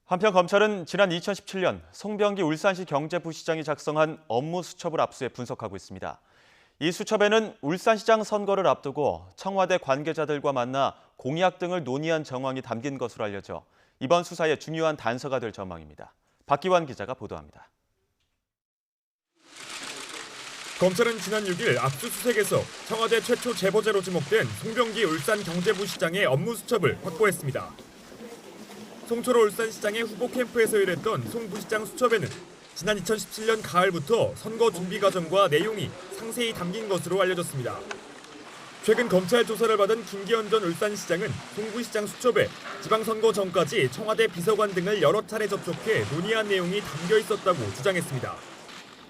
한편 검찰은 지난 2017년 송병기 울산시 경제부시장이 작성한 업무 수첩을 압수해 분석하고 있습니다. 이 수첩에는 울산시장 선거를 앞두고 청와대 관계자들과 만나 공약 등을 논의한 정황이 담긴 것으로 알려져 이번 수사의 중요한 단서가 될 전망입니다. 박기환 기자가 보도합니다. 검찰은 지난 6일 압수수색에서 청와대 최초 제보자로 지목된 송병기 울산 경제부시장의 업무 수첩을 확보했습니다. 송철호 울산시장의 후보 캠프에서 일했던 송 부시장 수첩에는 지난 2017년 가을부터 선거 준비 과정과 내용이 상세히 담긴 것으로 알려졌습니다. 최근 검찰 조사를 받은 김기현 전 울산시장은 송 부시장 수첩에 지방선거 전까지 청와대 비서관 등을 여러 차례 접촉해 논의한 내용이 담겨 있었다고 주장했습니다.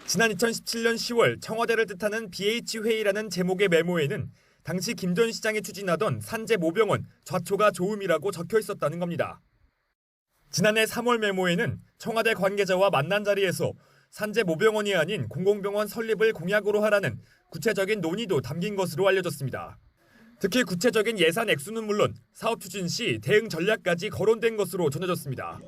지난 2017년 10월 청와대를 뜻하는 BH회의라는 제목의 메모에는 당시 김 전 시장이 추진하던 산재 모병원 좌초가 조음이라고 적혀 있었다는 겁니다. 지난해 3월 메모에는 청와대 관계자와 만난 자리에서 산재 모병원이 아닌 공공병원 설립을 공약으로 하라는 구체적인 논의도 담긴 것으로 알려졌습니다. 특히 구체적인 예산 액수는 물론 사업 추진 시 대응 전략까지 거론된 것으로 전해졌습니다.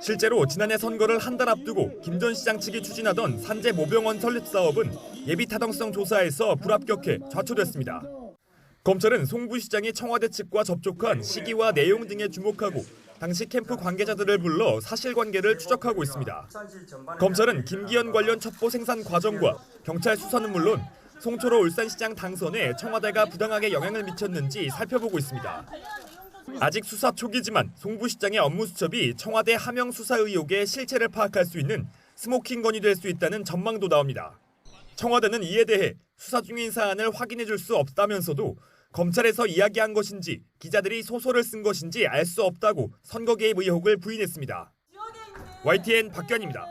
실제로 지난해 선거를 한 달 앞두고 김 전 시장 측이 추진하던 산재 모병원 설립 사업은 예비 타당성 조사에서 불합격해 좌초됐습니다. 검찰은 송 부시장이 청와대 측과 접촉한 시기와 내용 등에 주목하고 당시 캠프 관계자들을 불러 사실관계를 추적하고 있습니다. 검찰은 김기현 관련 첩보 생산 과정과 경찰 수사는 물론 송철호 울산시장 당선에 청와대가 부당하게 영향을 미쳤는지 살펴보고 있습니다. 아직 수사 초기지만 송 부시장의 업무 수첩이 청와대 하명 수사 의혹의 실체를 파악할 수 있는 스모킹건이 될 수 있다는 전망도 나옵니다. 청와대는 이에 대해 수사 중인 사안을 확인해 줄 수 없다면서도 검찰에서 이야기한 것인지 기자들이 소설을 쓴 것인지 알 수 없다고 선거 개입 의혹을 부인했습니다. YTN 박기환입니다.